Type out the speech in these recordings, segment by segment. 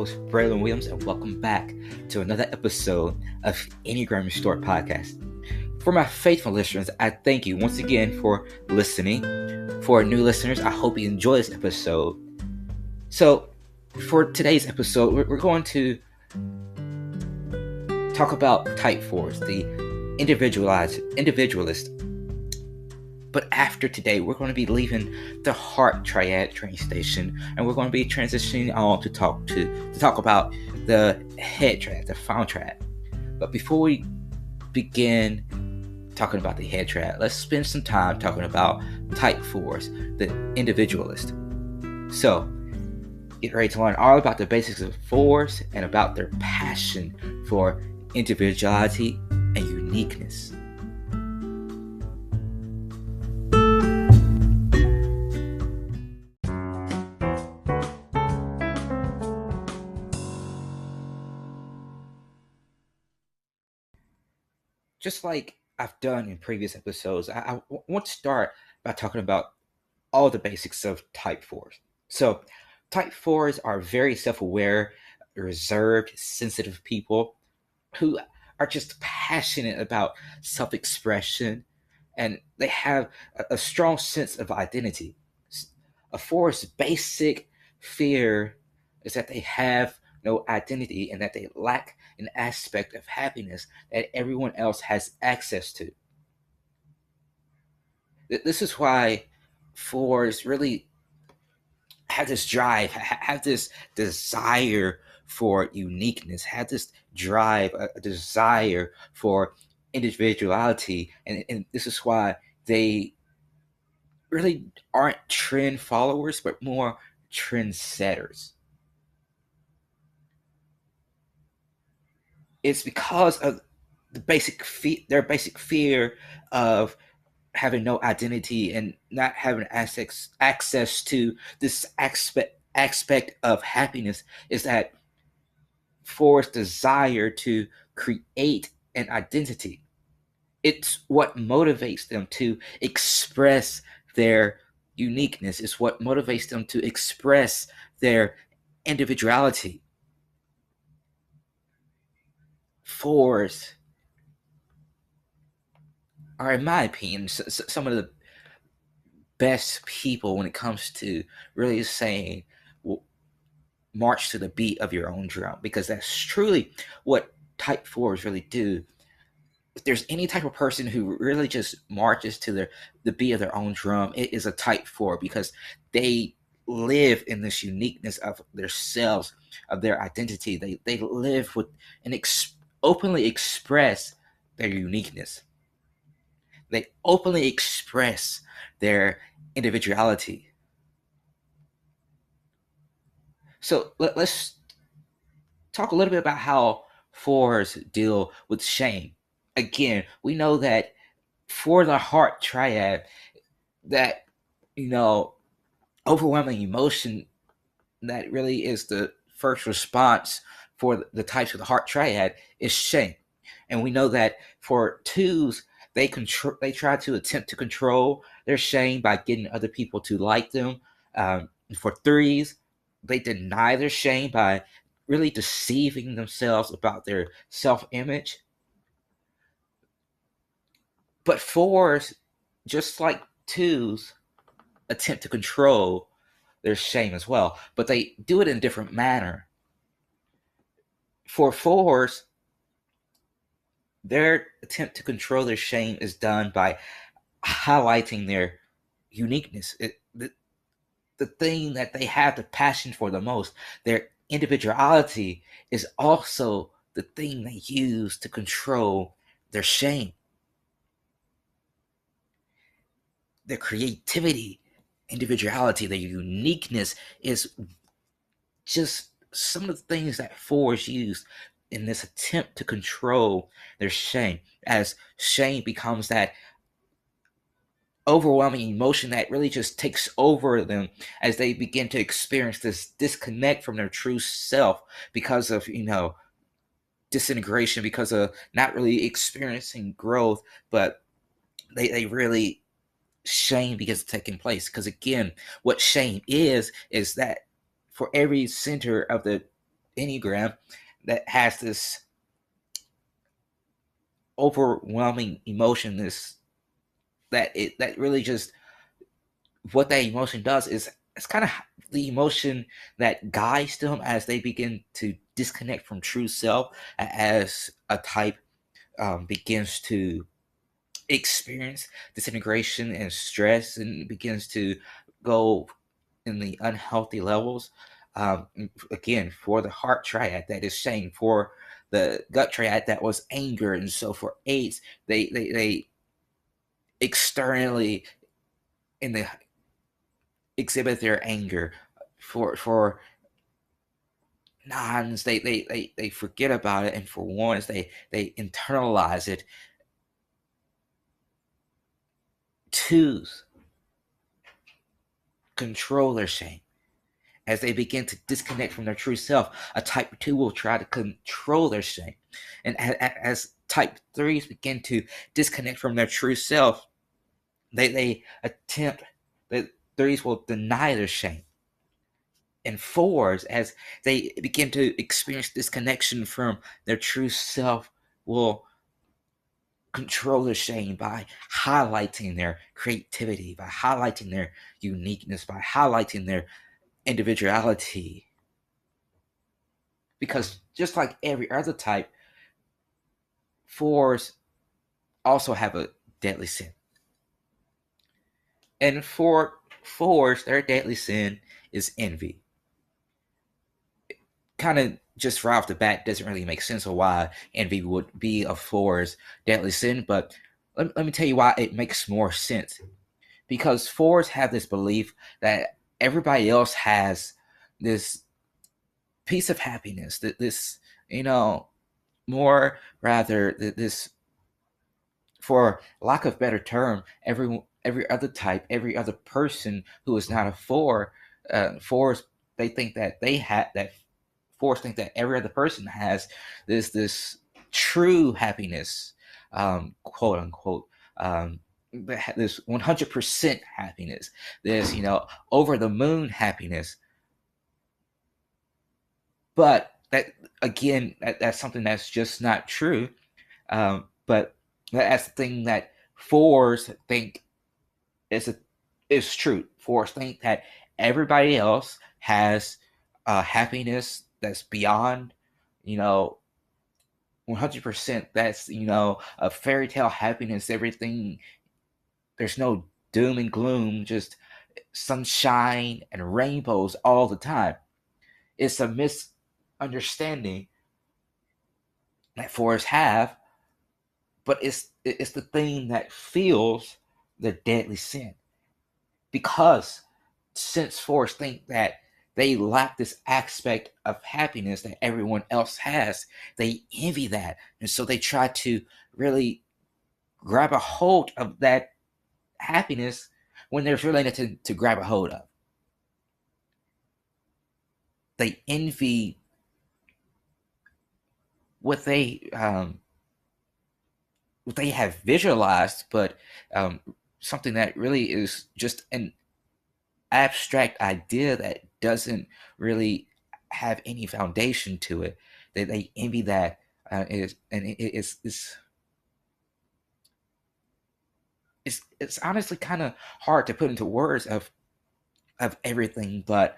host, Braylon Williams, and welcome back to another episode of Enneagram Restored Podcast. For my faithful listeners, I thank you once again for listening. For new listeners, I hope you enjoy this episode. So, for today's episode, we're going to talk about type 4s, the individualist. But after today, we're going to be leaving the heart triad train station, and we're going to be transitioning on to talk about the head triad, the final triad. But before we begin talking about the head triad, let's spend some time talking about type 4s, the individualist. So, get ready to learn all about the basics of 4s and about their passion for individuality and uniqueness. Just like I've done in previous episodes, I want to start by talking about all the basics of type 4s. So, type 4s are very self-aware, reserved, sensitive people who are just passionate about self-expression, and they have a strong sense of identity. A 4's basic fear is that they have no identity and that they lack an aspect of happiness that everyone else has access to. This is why 4s really have this drive, have this desire for uniqueness, have this drive, a desire for individuality. And this is why they really aren't trend followers, but more trendsetters. It's because of their basic fear of having no identity and not having access to this aspect of happiness, is that 4's desire to create an identity. It's what motivates them to express their uniqueness. It's what motivates them to express their individuality. 4s are, in my opinion, some of the best people when it comes to really saying, well, march to the beat of your own drum, because that's truly what type 4s really do. If there's any type of person who really just marches to the beat of their own drum, it is a type 4, because they live in this uniqueness of themselves, of their identity. They live with and openly express their uniqueness. They openly express their individuality. So let's talk a little bit about how 4s deal with shame. Again, we know that for the heart triad, that, overwhelming emotion that really is the first response for the types of the heart triad is shame. And we know that for 2s, they try to attempt to control their shame by getting other people to like them. For 3s, they deny their shame by really deceiving themselves about their self-image. But 4s, just like 2s, attempt to control their shame as well, but they do it in a different manner. For 4s, their attempt to control their shame is done by highlighting their uniqueness, the thing that they have the passion for the most. Their individuality is also the thing they use to control their shame. Their creativity, individuality, their uniqueness is just some of the things that 4s use in this attempt to control their shame, as shame becomes that overwhelming emotion that really just takes over them as they begin to experience this disconnect from their true self because of, disintegration, because of not really experiencing growth, but they really shame begins taking place. Because again, what shame is that for every center of the Enneagram that has this overwhelming emotion, this that really just what that emotion does is it's kind of the emotion that guides them as they begin to disconnect from true self, as a type begins to experience disintegration and stress and begins to go in the unhealthy levels. Again, for the heart triad, that is shame. For the gut triad, that was anger. And so for eights, they externally in the exhibit their anger. For nines, they forget about it, and for ones, they internalize it. Twos control their shame as they begin to disconnect from their true self. A type 2 will try to control their shame. And as type 3s begin to disconnect from their true self, they attempt, the 3s will deny their shame. And 4s, as they begin to experience disconnection from their true self, will control their shame by highlighting their creativity, by highlighting their uniqueness, by highlighting their individuality. Because just like every other type, fours also have a deadly sin. And for fours, their deadly sin is envy. Kind of just right off the bat doesn't really make sense of why envy would be a four's deadly sin, but let me tell you why it makes more sense. Because fours have this belief that everybody else has this piece of happiness, that this, you know, more rather this, for lack of better term, every other type, every other person who is not a four, fours, they think that they have that, fours think that every other person has this true happiness, quote unquote, this 100% happiness, this, over the moon happiness. But that, again, that's something that's just not true. But that's the thing that fours think is true. Fours think that everybody else has happiness that's beyond, you know, 100%. That's, a fairy tale happiness. Everything, there's no doom and gloom, just sunshine and rainbows all the time. It's a misunderstanding that fours have, but it's the thing that feels the deadly sin. Because since fours think that they lack this aspect of happiness that everyone else has, they envy that. And so they try to really grab a hold of that happiness when there's really nothing to grab a hold of. They envy what they have visualized, but something that really is just an abstract idea that doesn't really have any foundation to it. They envy that, it's honestly kind of hard to put into words of everything, but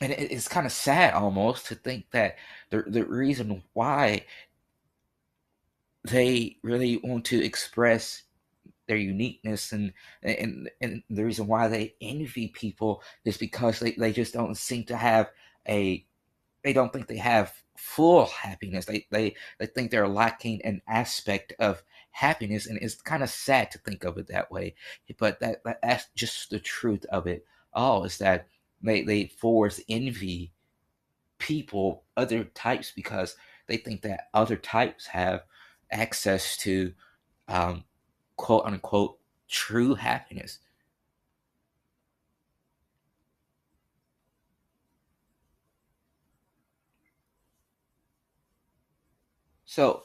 and it's kind of sad almost to think that the reason why they really want to express their uniqueness, and the reason why they envy people is because they just don't seem to have a they don't think they have full happiness. They think they're lacking an aspect of happiness, and it's kind of sad to think of it that way. But that's just the truth of it all, is that they force envy people, other types, because they think that other types have access to, um, quote unquote, true happiness. So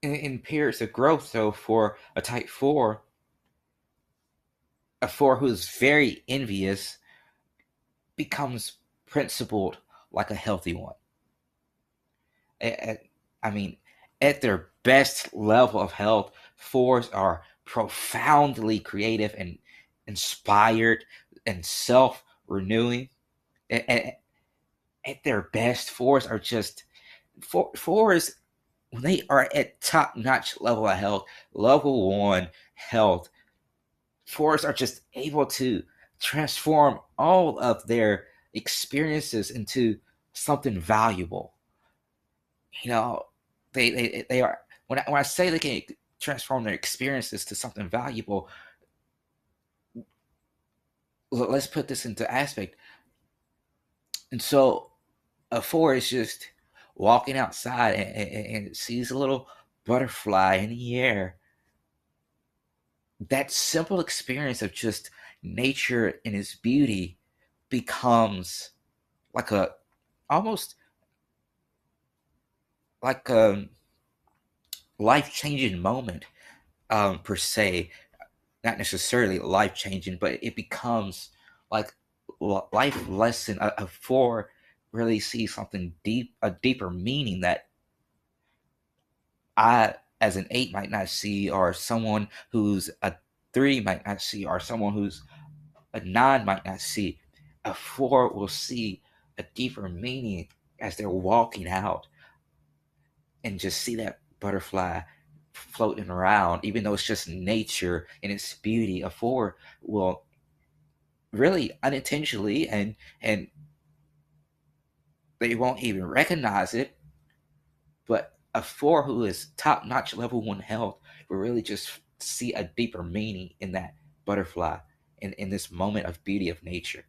in periods of growth, so for a type 4, A four who's very envious becomes principled like a healthy one. At, I mean, at their best level of health, fours are profoundly creative and inspired and self renewing. At, at their best, fours are just fours when they are at top notch level of health, level one health. Fours are just able to transform all of their experiences into something valuable. You know, they are when I say they can transform their experiences to something valuable. Let's put this into aspect. And so a four is just walking outside and sees a little butterfly in the air. That simple experience of just nature and its beauty becomes like a almost like a life changing moment, per se. Not necessarily life changing, but it becomes like life lesson for really see something deep, a deeper meaning that I, as an eight, might not see, or someone who's a three might not see, or someone who's a nine might not see. A four will see a deeper meaning as they're walking out and just see that butterfly floating around, even though it's just nature and its beauty. A four will really unintentionally and they won't even recognize it, but a four who is top notch level one health will really just see a deeper meaning in that butterfly in this moment of beauty of nature,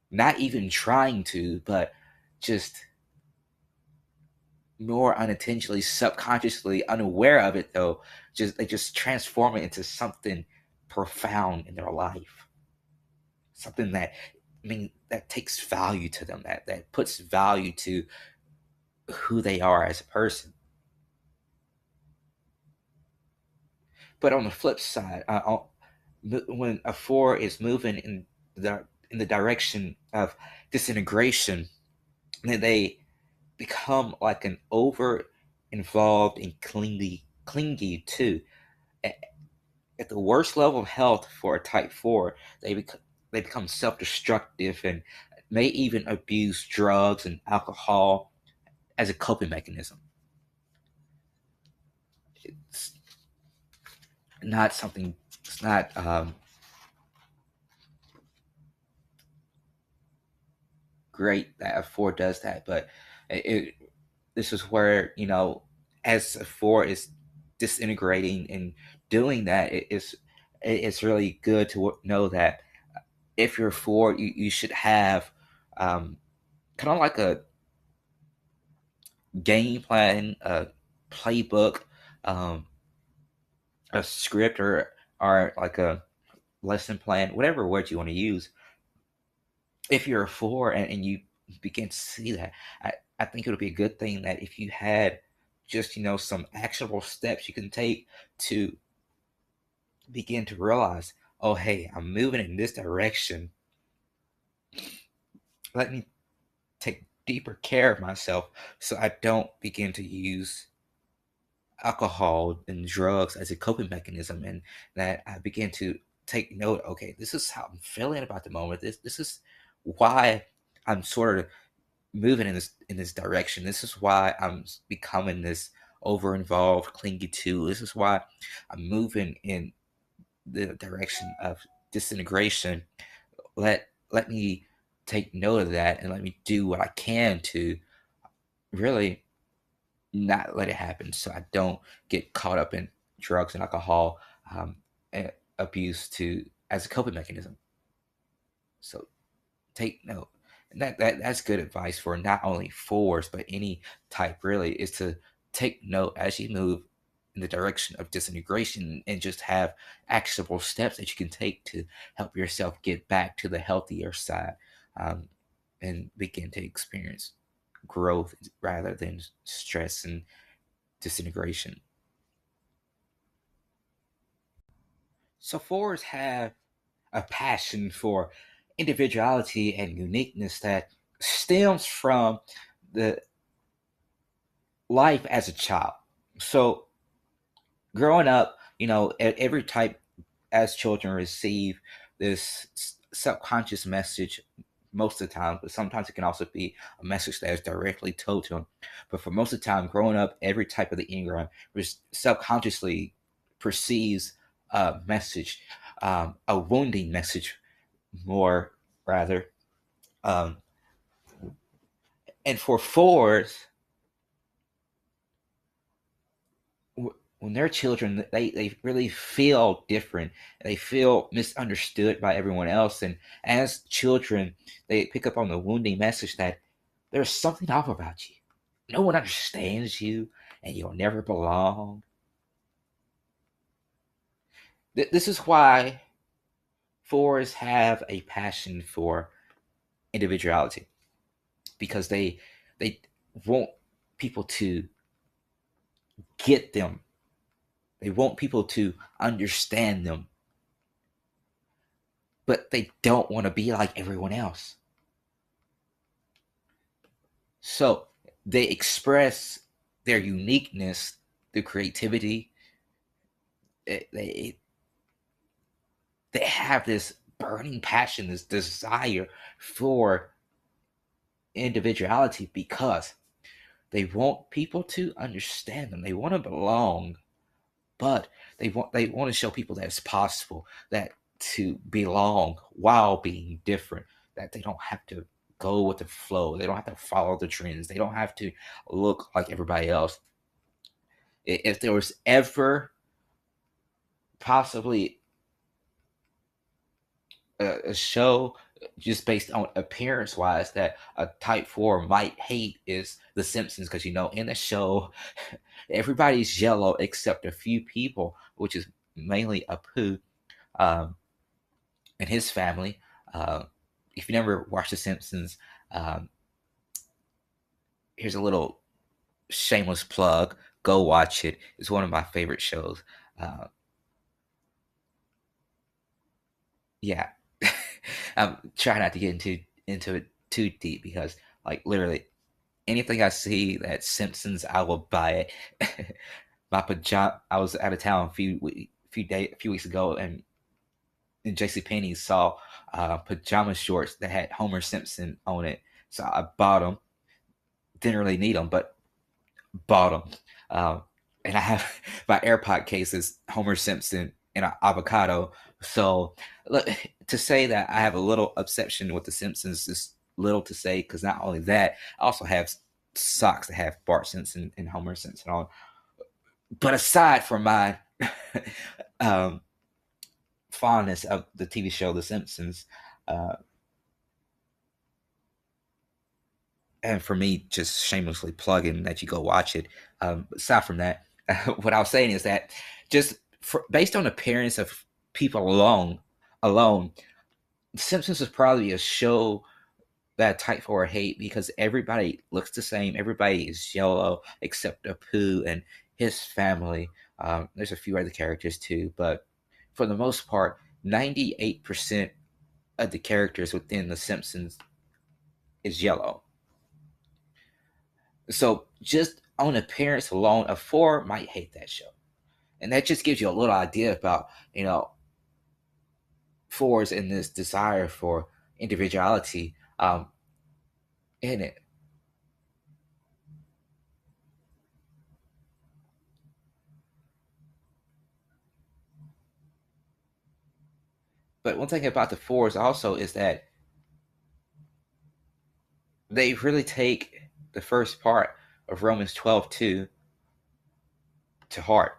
not even trying to, but just more unintentionally, subconsciously, unaware of it though. Just they just transform it into something profound in their life, something that, I mean, that takes value to them, that puts value to who they are as a person. But on the flip side, when a four is moving in the direction of disintegration, then they become like an over involved and clingy too. At the worst level of health for a type four, they become self-destructive and may even abuse drugs and alcohol as a coping mechanism. It's not something. It's not great that a four does that, but it this is where, as a four is disintegrating and doing that, it's really good to know that if you're a four, you should have kind of like a game plan, a playbook, um, a script, or like a lesson plan, whatever word you want to use. If you're a four and you begin to see that, I think it would be a good thing that if you had just, some actionable steps you can take to begin to realize, oh, hey, I'm moving in this direction. Let me take deeper care of myself so I don't begin to use alcohol and drugs as a coping mechanism, and that I begin to take note, okay, this is how I'm feeling about the moment. This is why I'm sort of moving in this direction. This is why I'm becoming this over involved, clingy too. This is why I'm moving in the direction of disintegration. Let me take note of that and let me do what I can to really not let it happen, so I don't get caught up in drugs and alcohol, abuse to as a coping mechanism. So take note. And that's good advice for not only fours but any type really, is to take note as you move in the direction of disintegration and just have actionable steps that you can take to help yourself get back to the healthier side, um, and begin to experience growth rather than stress and disintegration. So fours have a passion for individuality and uniqueness that stems from the life as a child. So growing up, every type as children receive this subconscious message most of the time, but sometimes it can also be a message that is directly told to them. But for most of the time, growing up, every type of the Enneagram subconsciously perceives a message, a wounding message, more rather. Um, and for fours, when they're children, they really feel different. They feel misunderstood by everyone else. And as children, they pick up on the wounding message that there's something off about you. No one understands you, and you'll never belong. This is why fours have a passion for individuality, because they want people to get them. They want people to understand them, but they don't want to be like everyone else. So they express their uniqueness through creativity. They they have this burning passion, this desire for individuality because they want people to understand them. They want to belong, but they want to show people that it's possible that to belong while being different, that they don't have to go with the flow, they don't have to follow the trends, they don't have to look like everybody else. If there was ever possibly a show just based on appearance wise that a type 4 might hate, is the Simpsons, because in the show everybody's yellow except a few people, which is mainly Apu, um, and his family. If you never watched the Simpsons, um, here's a little shameless plug: go watch it. It's one of my favorite shows. uh, yeah. I'm trying not to get into it too deep, because like literally anything I see that Simpsons, I will buy it. My pajama. I was out of town a few weeks ago, and in JCPenney saw pajama shorts that had Homer Simpson on it, so I bought them. Didn't really need them, but bought them. And I have my AirPod cases, Homer Simpson and an avocado. So look, to say that I have a little obsession with the Simpsons is little to say, because not only that, I also have socks that have Bart Simpson and Homer Simpson on. But aside from my um, fondness of the TV show The Simpsons, uh, and for me, just shamelessly plugging that you go watch it. Aside from that, what I was saying is that just based on appearance of people alone, Simpsons is probably a show that type 4 hate, because everybody looks the same. Everybody is yellow except Apu and his family. There's a few other characters too, but for the most part, 98% of the characters within The Simpsons is yellow. So just on appearance alone, a 4 might hate that show. And that just gives you a little idea about, fours and this desire for individuality in it. But one thing about the fours also is that they really take the first part of Romans 12:2 to heart.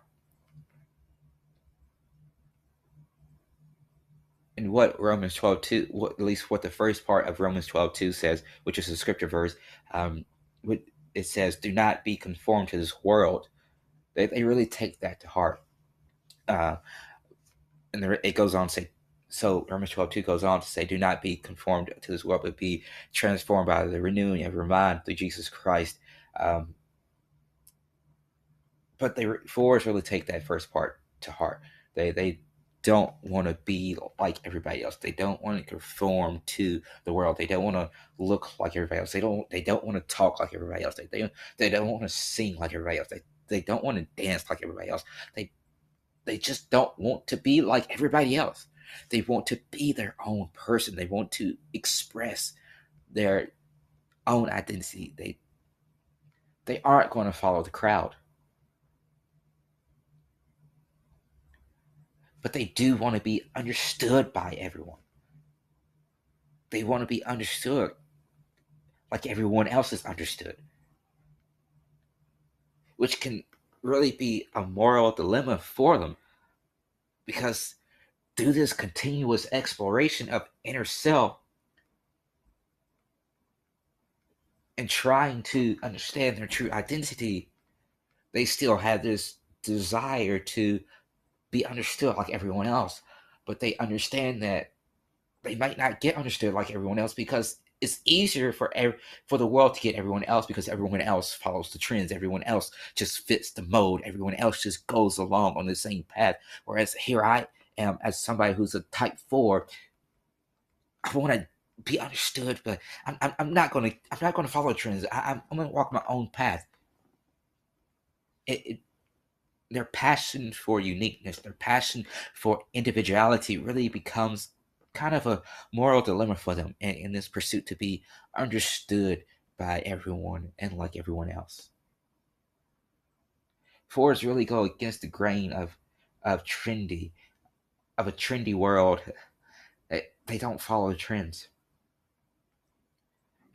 And what Romans 12:2, at least what the first part of Romans 12:2 says, which is a scripture verse, um, it says, "Do not be conformed to this world." They really take that to heart. Uh, and it goes on to say, so Romans 12:2 goes on to say, "Do not be conformed to this world, but be transformed by the renewing of your mind through Jesus Christ." Um, but they fours really take that first part to heart. They don't want to be like everybody else. They don't want to conform to the world. They don't want to look like everybody else. They don't want to talk like everybody else. They don't want to sing like everybody else. They don't want to dance like everybody else. They just don't want to be like everybody else. They want to be their own person. They want to express their own identity. They aren't going to follow the crowd, but they do want to be understood by everyone. They want to be understood like everyone else is understood, which can really be a moral dilemma for them because through this continuous exploration of inner self and trying to understand their true identity, they still have this desire to be understood like everyone else. But they understand that they might not get understood like everyone else because it's easier for the world to get everyone else because everyone else follows the trends. Everyone else just fits the mode. Everyone else just goes along on the same path. Whereas here I am as somebody who's a type 4. I want to be understood, but I'm not gonna follow trends. I'm gonna walk my own path. It, their passion for uniqueness, their passion for individuality really becomes kind of a moral dilemma for them in this pursuit to be understood by everyone and like everyone else. Fours really go against the grain of trendy of a trendy world. They don't follow trends.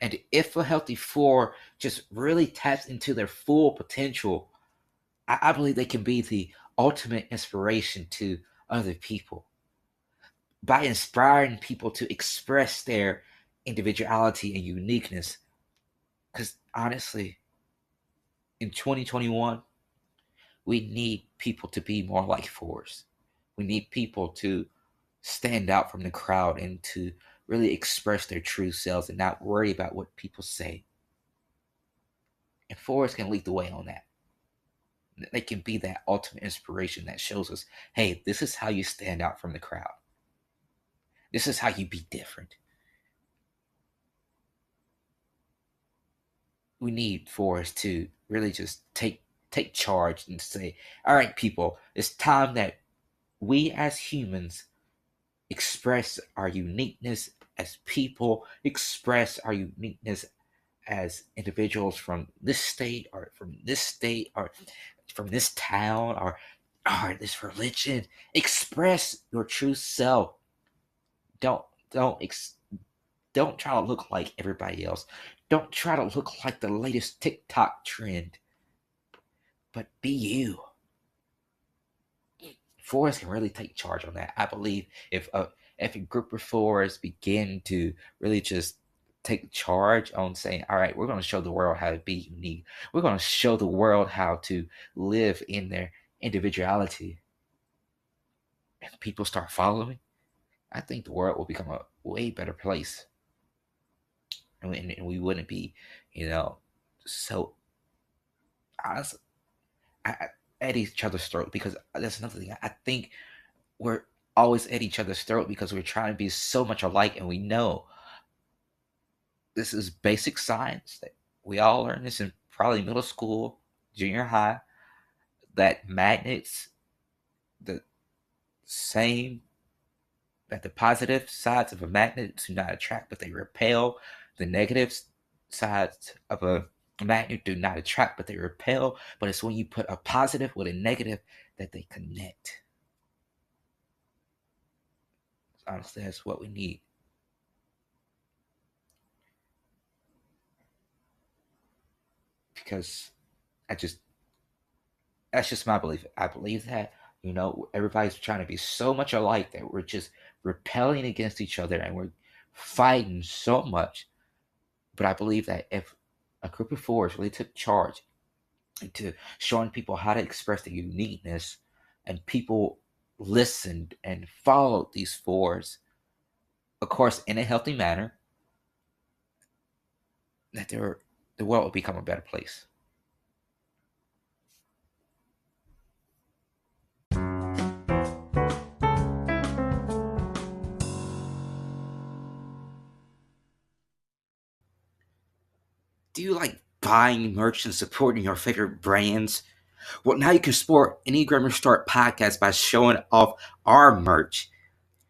And if a healthy 4 just really taps into their full potential, I believe they can be the ultimate inspiration to other people by inspiring people to express their individuality and uniqueness. Because honestly, in 2021, we need people to be more like 4s. We need people to stand out from the crowd and to really express their true selves and not worry about what people say. And 4s can lead the way on that. They can be that ultimate inspiration that shows us, hey, this is how you stand out from the crowd. This is how you be different. We need for us to really just take charge and say, all right, people, it's time that we as humans express our uniqueness as people, express our uniqueness as individuals from this state or from this state or from this town or this religion. Express your true self. Don't don't ex- don't try to look like everybody else. Don't try to look like the latest TikTok trend, but be you. Fours can really take charge on that. I believe if a group of 4s begin to really just take charge on saying, all right, we're going to show the world how to be unique. We're going to show the world how to live in their individuality. And people start following, I think the world will become a way better place. And we wouldn't be, you know, so honest, at each other's throat because that's another thing. I think we're always at each other's throat because we're trying to be so much alike, and we know this is basic science that we all learn this in probably middle school, junior high, that magnets, the same that the positive sides of a magnet do not attract but they repel, the negative sides of a magnet do not attract but they repel, but it's when you put a positive with a negative that they connect. Honestly, that's what we need. Because I just that's just my belief. I believe that, everybody's trying to be so much alike that we're just repelling against each other and we're fighting so much. But I believe that if a group of 4s really took charge into showing people how to express their uniqueness and people listened and followed these 4s, of course, in a healthy manner, that the world will become a better place. Do you like buying merch and supporting your favorite brands? Well, now you can support Enneagram Restart podcast by showing off our merch.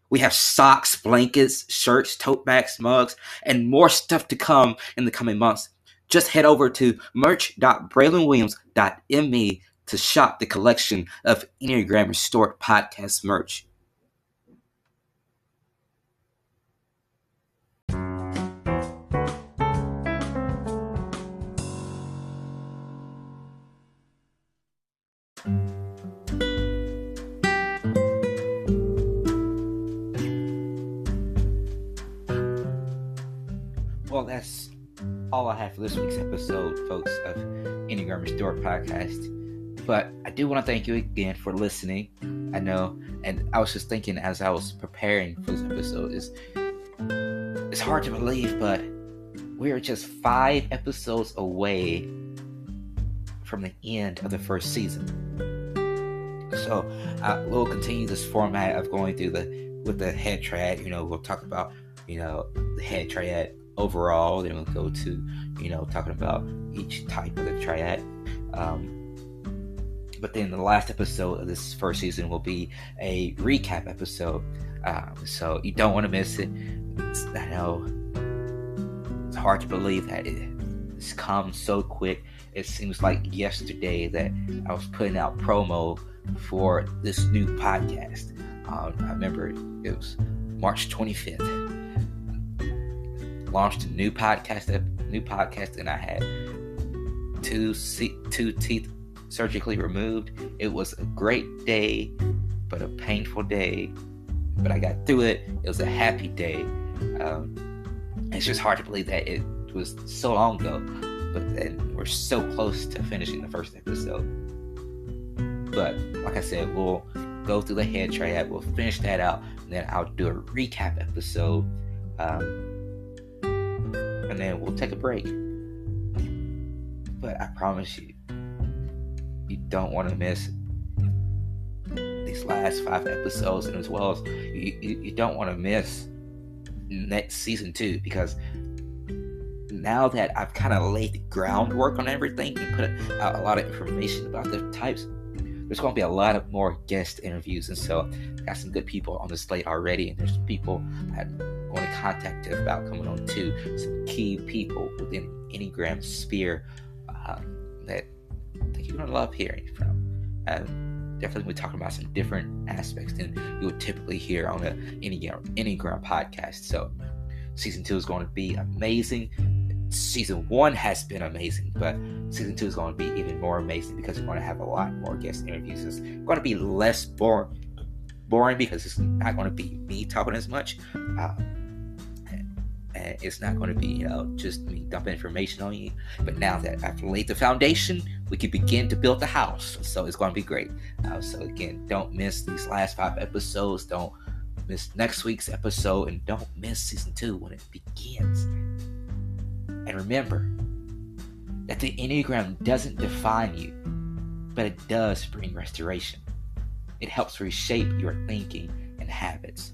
We have socks, blankets, shirts, tote bags, mugs, and more stuff to come in the coming months. Just head over to merch.braylonwilliams.me to shop the collection of Enneagram Restored podcast merch. Well, that's all I have for this week's episode, folks, of Enneagram Restored podcast. But I do want to thank you again for listening. I know, and I was just thinking as I was preparing for this episode, it's hard to believe, but we're just 5 episodes away from the end of the first season. So we'll continue this format of going through with the head triad. We'll talk about the head triad overall. Then we'll go to talking about each type of the triad. But then the last episode of this first season will be a recap episode. So you don't want to miss it. I know it's hard to believe that it's come so quick. It seems like yesterday that I was putting out promo for this new podcast. I remember it was March 25th. Launched a new podcast, and I had two teeth surgically removed. It was a great day, but a painful day. But I got through it. It was a happy day. It's just hard to believe that it was so long ago, but then we're so close to finishing the first episode. But like I said, we'll go through the head triad. We'll finish that out, and then I'll do a recap episode. And then we'll take a break. But I promise you, you don't want to miss these last 5 episodes, and as well as you don't want to miss next season 2, because now that I've kind of laid the groundwork on everything and put out a lot of information about the types, there's going to be a lot of more guest interviews. And so I got some good people on the slate already, and there's people that want to contact us about coming on too. Some key people within Enneagram sphere that I think you're going to love hearing from. Definitely we're talking about some different aspects than you would typically hear on an Enneagram podcast. So season 2 is going to be amazing. Season 1 has been amazing, but season 2 is going to be even more amazing because we're going to have a lot more guest interviews. It's going to be less boring because it's not going to be me talking as much, and it's not going to be just me dumping information on you. But now that I've laid the foundation, we can begin to build the house. So it's going to be great. So again, don't miss these last 5 episodes. Don't miss next week's episode, and don't miss season 2 when it begins. And remember that the Enneagram doesn't define you, but it does bring restoration. It helps reshape your thinking and habits.